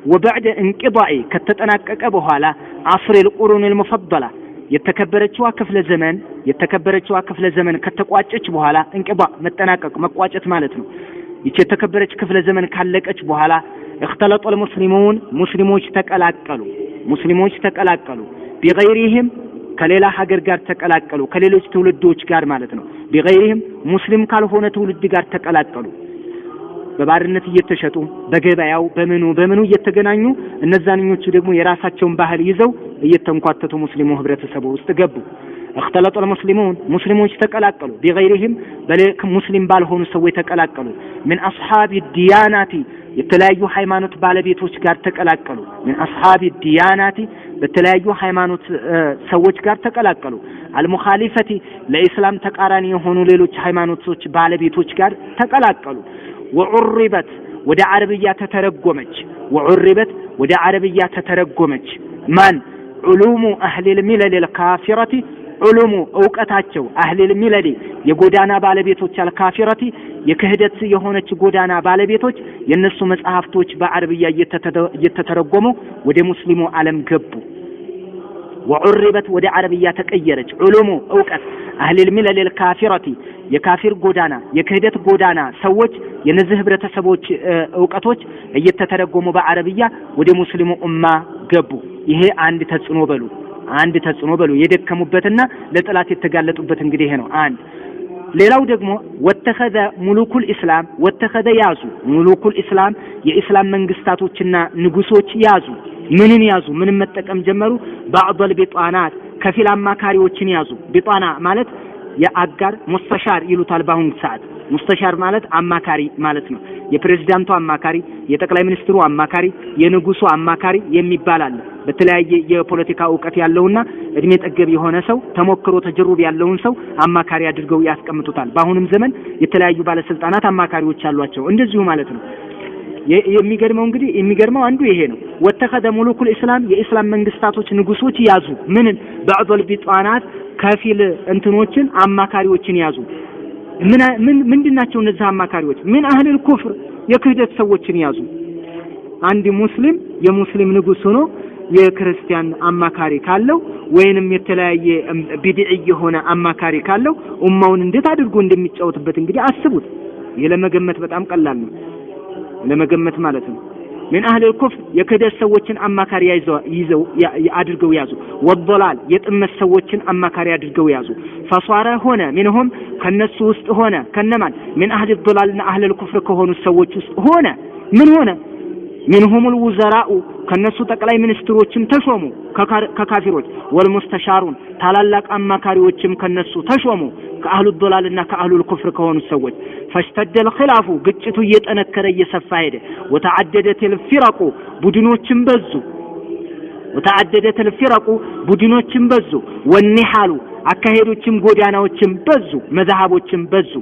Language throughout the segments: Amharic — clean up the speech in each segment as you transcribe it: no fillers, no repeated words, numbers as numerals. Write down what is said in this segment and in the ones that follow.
وبعد انقضاء كتتناقق بኋላ عصر القرون المفضله የተከበረችው ክፍለ ዘመን ከተቋጨች በኋላ እንቅባ መጠናቀቅ መቋጨት ማለት ነው። ይቺ የተከበረች ክፍለ ዘመን ካለቀች በኋላ اختلط المسلمون ሙስሊሞች ተቀላቀሉ بغيرهم ከሌላ ሀገር ጋር ተቀላቀሉ ከሌሎች ትውልዶች ጋር ማለት ነው። بغيرهم ሙስሊም ካልሆነ ትውልድ ጋር ተቀላቀሉ በባርነት እየተሸጡ በገበያው በመኑ እየተገናኙ እነዛኞቹ ደግሞ የራሳቸውን ባህል ይዘው እየተንኳተቱ ሙስሊሙ ህብረተሰቡ ውስጥ ገቡ። اختلط المسلمون ሙስሊሞች ተቀላቀሉ بغيرهم ሙስሊም ባልሆኑ ሰዎች ተቀላቀሉ من اصحاب الديانات የተለያዩ ሃይማኖት ባለቤቶች ጋር ተቀላቀሉ من اصحاب الديانات በተለያዩ ሃይማኖት ሰዎች ጋር ተቀላቀሉ المخالفه ለኢስላም ተቃራኒ የሆኑ ሌሎች ሃይማኖቶች ባለቤቶች ጋር ተቀላቀሉ وعربت ወደ አረብያ ተተረጎመች ማን علوم اهل الملل الكافره علوم እውቀታቸው اهل الملل የጎዳና ባለቤቶች الكافره የክህደት የሆነች ጎዳና ባለቤቶች የነሱ መጽሐፍቶች በአረብያ እየተተረጎሙ ወደ ሙስሊሙ ዓለም ገቡ وعربت ወደ አረብያ ተቀየረች علوم እውቀት اهل الملل الكافره የካፊር ጎዳና የክህደት ጎዳና ሰዎች የነዚህ ህብረተሰቦች ዕውቀቶች እየተተረጎሙ በአረብያ ወደ ሙስሊሙ ኡማ ገቡ። ይሄ አንድ ተጽዕኖ በሉ የደከሙበትና ለጥላት የተጋለጡበት እንግዲህ ይሄ ነው አንድ። ሌላው ደግሞ ወተኸዘ ሙሉኩል ኢስላም የኢስላም መንግስታቶችና ንጉሶች ያዙ ምንን መጠቀም ጀመሩ ባዕضል ቢጣናት ከፊል አማካሪዎችን ያዙ ቢጣና ማለት የአጋር ሙስተሻር ይሉታል ባሁን ሰዓት ሙስተሻር ማለት አማካሪ ማለት ነው የፕሬዝዳንቱ አማካሪ የጠቅላይ ሚኒስትሩ አማካሪ የንጉሱ አማካሪ የሚባል አለ በተለያየ የፖለቲካ ዕውቀት ያለውና እድሜ ጠገብ የሆነ ሰው ተሞክሮ ተጀሩብ ያለውን ሰው አማካሪ አድርገው ያስቀምጡታል ባሁንም ዘመን የተለያዩ ባለስልጣናት አማካሪዎች አሏቸው እንደዚሁ ማለት ነው የሚገርመው አንዱ ይሄ ነው ወተኸደ ሙሉኩል ኢስላም የኢስላም መንግስታቶች ንጉሶች ያዙ ምንን ባዕضል ቢጣናት ከፊል እንትኖችን አማካሪዎችን ያዙ ምንድናቸው እነዚህ አማካሪዎች ምን አህለል ኩፍር የክህደት ሰዎችን ያዙ አንድ ሙስሊም የሙስሊም ንጉስ ሆኖ የክርስቲያን አማካሪ ካለው ወይንም የተለያየ ቢድዒ የሆነ አማካሪ ካለው ኡማውን እንዴት አድርጎ እንደሚጫወትበት እንግዲህ አስቡት የለመገመት በጣም ቀላል ነው ለመገመት ማለት ነው من اهل الكفر የክህደት ሰዎችን አማካሪ ይዘው አድርገው ያዙ ወضلال የጥመት ሰዎችን አማካሪ አድርገው ያዙ فصار ሆነ منهم ከነሱ ውስጥ ሆነ ከነማን من اهل الضلال እና اهل الكفر ከሆኑ ሰዎች ውስጥ ሆነ ምን ሆነ منهم الوزراء ከነሱ ጠቅላይ ሚኒስትሮችም ተሾሙ ከካፊሮች والمستشارون ታላላቅ አማካሪዎችም ከነሱ ተሾሙ ከአህሉ الضلال እና ከአህሉ الكفر ከሆኑ ሰዎች فاشتد الخلاف ግጭቱ እየጠነከረ እየሰፋ ሄደ وتعددت الفرق ቡድኖችም በዙ والنحال አካሄዶችም ጎዳናዎችም በዙ መዛሃቦችም በዙ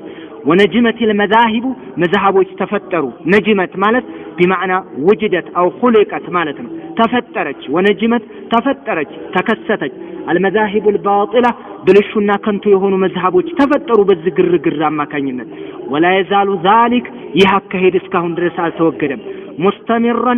ونجمت المذاهب مذهبوች ተፈጠሩ ነጅመት ማለት بمعنى وجدت او خلقت ማለት ነው ተፈጠረች ونجمت ተፈጠረች ተከሰተች المذاهب الباطله ብልሹና ከንቱ የሆኑ መዝሃቦች ተፈጠሩ በዚህ ግርግር አማካኝነት ولا يزال ذلك ይህ አካሄድ እስካሁን ድረስ አልተወገደም مستمرا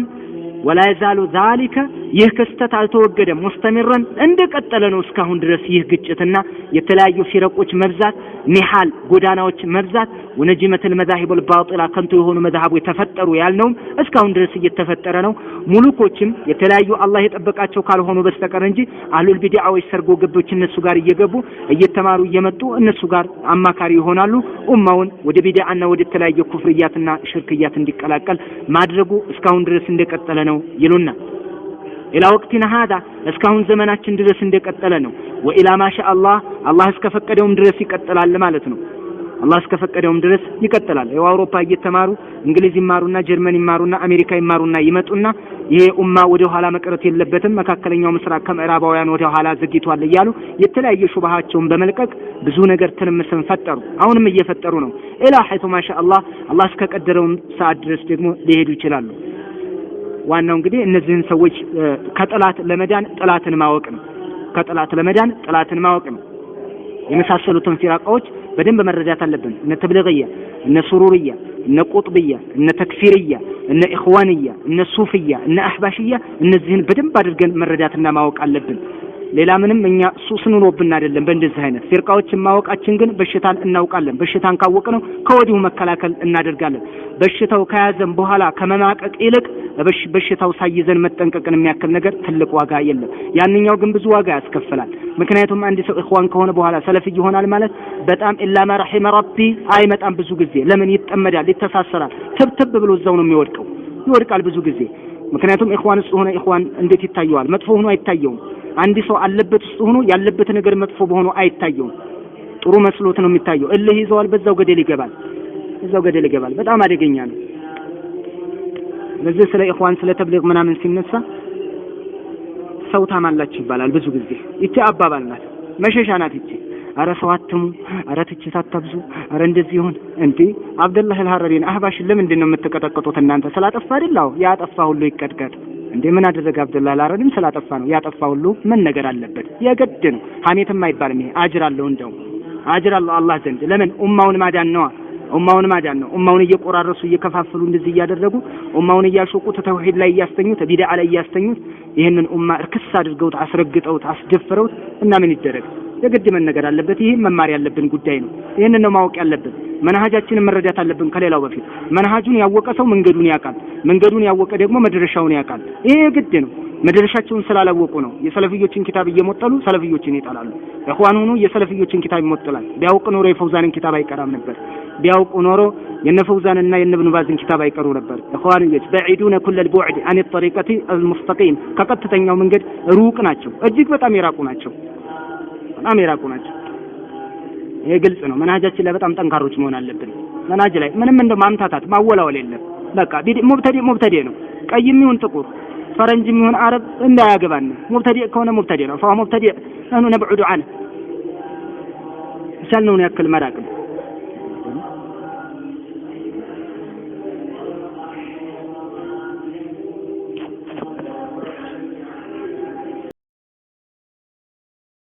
ولا يزال ذلك ይህ ክስተት አልተወገደም مستمرا እንደቀጠለ ነው እስካሁን ድረስ ይህ ግጭትና የተለያዩ ፊረቆች መብዛት ኒሃል ጎዳናዎች መብዛት ونجمت المذاهب الباطله ከንቱ የሆኑ መዝሃቦች ተፈጠሩ ያልነው እስካሁን ድረስ እየተፈጠረ ነው ሙሉኮችም የተለያዩ አላህ የጠበቃቸው ካልሆኑ በስተቀር እንጂ አህሉል ቢድዓዎች ሰርጎ ገቦች እነሱ ጋር እየገቡ እየተማሩ እየመጡ እነሱ ጋር አማካሪ ይሆናሉ ኡማውን ወደ ቢድዓና ወደ ተለያዩ ኩፍርያትና ሽርክያት እንዲቀላቀል ማድረጉ እስካሁን ድረስ እንደቀጠለ ነው ይሉና الى وقتنا هذا እስካሁን ዘመናችን ድረስ እንደቀጠለ ነው وإلى ما شاء الله الله እስከፈቀደውም ድረስ ይቀጥላል ማለት ነው الله እስከፈቀደውም ድረስ ይቀጥላል የአውሮፓ እየተማሩ እንግሊዝ ይማሩና ጀርመን ይማሩና አሜሪካ ይማሩና ይመጡና ይሄ ኡማ ወደ ኋላ መቅረት የለበትም መካከለኛው ምስራቅ ከምዕራባውያን ወደ ኋላ ዘግይቷል እያሉ የተለያየ ሹብሃቸውን በመልቀቅ ብዙ ነገር ትንምስን ፈጠሩ አሁንም እየፈጠሩ ነው الى حيث ما شاء الله الله እስከቀደረው ሰዓት ድረስ ደግሞ ሊሄዱ ይችላሉ ዋናው እንግዲህ እነዚህን ሰዎች ከጥላት ለመዳን ጥላትን ማወቅ ነው የመሳሰሉትን ፊራቃዎች በደንብ መረዳት አለብን። እነ ተብሊግያ፣ እነ ሱሩርያ፣ እነ ቁጥብያ፣ እነ ተክፊርያ፣ እነ ኢኽዋንያ፣ እነ ሱፍያ፣ እነ አህባሽያ እነዚህን በደንብ አድርገን መረዳትና ማወቅ አለብን። ሌላ ምንም እኛ ሱስ ኑሮብን አይደለም። በእንደዚህ አይነት ፍርቃዎችን ማወቃችን ግን በሽታን እናውቃለን። በሽታን ካወቅነው ከወዲሁ መከላከል እናደርጋለን። በሽታው ከያዘን በኋላ ከመማቀቅ ይልቅ በሽታው ሳይዘን መጠንቀቅን የሚያክል ነገር ትልቅ ዋጋ የለም። ያንኛው ግን ብዙ ዋጋ ያስከፍላል። ምክንያቱም አንድ ሰው ኢኽዋን ከሆነ በኋላ ሰለፍ ይሆናል ማለት በጣም ኢላ መርሂመ ረቢ አይመጣም። ብዙ ጊዜ ለምን ይጠመዳል፣ ይተሳሰራል፣ ትብትብ ብሎ እዛው ነው የሚወድቀው፣ ይወድቃል ብዙ ጊዜ። ምክንያቱም ኢኽዋን ውስጥ ሆነ ኢኽዋን እንዴት ይታየዋል? መጥፎ ሆኖ አይታየውም። አንድ ሰው አለበት ውስጥ ሆኖ ያለበት ነገር መጥፎ በሆነ አይታየውም። ጥሩ መስሎት ነው የሚታየው። እልህ ይዘዋል፣ በዛው ገደል ይገባል። በጣም አደገኛ ነው። ለዚህ ስለ ኢኽዋን ስለ ተብሊግ ምናምን ሲነሳ ሰው ታማላችሁ ይባላል ብዙ ጊዜ። ይቺ አባባል ናት፣ መሸሻ ናት ይቺ። አረ ሰው አትሙ፣ አረ ትችት አታብዙ፣ አረ እንደዚህ ይሁን እንዴ። አብደላህ አልሐረሪን አህባሽ ለምንድን ነው የምትቀጠቅጡት እናንተ? ስላጠፋ አይደል? ያጠፋ ሁሉ ይቀጥቀጥ እንዴ። ምን አደረገ አብደላህ አልሐረሪም? ስላጠፋ ነው። ያጠፋ ሁሉ ምን ነገር አለበት? የግድ ነው። ሐሜትም አይባልም። ይሄ አጅር አለው፣ እንደው አጅር አለው አላህ ዘንድ። ለምን? ኡማውን ማዳን ነው። ኡማውን እየቆራረሱ እየከፋፈሉ እንደዚህ እያደረጉ ኡማውን እያሾቁት ተውሂድ ላይ እያስተኙት ቢድዓ ላይ እያስተኙት ይሄንን ኡማ እርክስ አድርገውት አስረግጠውት አስደፍረውት እና ምን ይደረግ? የግድ መነገር አለበት። ይሄ መማር ያለብን ጉዳይ ነው። ይሄንን ነው ማወቅ ያለብን። መንሃጃችንን መረዳት አለብን። ከሌላው በፊት መንሃጁን ያወቀ ሰው መንገዱን ያውቃል። መንገዱን ያወቀ ደግሞ መድረሻውን ያውቃል። ይሄ ግድ ነው። መድረሻቸውን ስላላወቁ ነው የሰለፊዮችን ኪታብ እየሞጠሉ ሰለፊዮችን ይጣላሉ። ኢኽዋን ሆኖ የሰለፊዮችን ኪታብ ይሞጠላል። ቢያውቅ ኖሮ የፈውዛንን ኪታብ አይቀራም ነበር። ቢያውቁ ኖሮ የነ ፈውዛንና የነ ኢብኑ ባዝን ኪታብ አይቀሩ ነበር። ኢኽዋንዮች በዒዱነ ኩለል ቡዕድ አን ጠሪቀቲ አልሙስተቂም ከቀጥተኛው መንገድ ሩቅ ናቸው። እጅግ በጣም የራቁ ናቸው። ይሄ ግልጽ ነው። መንሃጃችን ላይ በጣም ጠንካሮች መሆን አለብን። መንሃጅ ላይ ምንም እንደው ማምታታት ማወላወል የለም። በቃ ሙብተዲ ነው። ቀይም ይሁን ጥቁር፣ ፈረንጅም ይሁን አረብ እንዳያገባን። ሙብተዲ ከሆነ ሙብተዲ ነው። ፈው ሙብተዲ ነኑ ነብዑዱ ዐን ሰልነውን ያክል መራቅ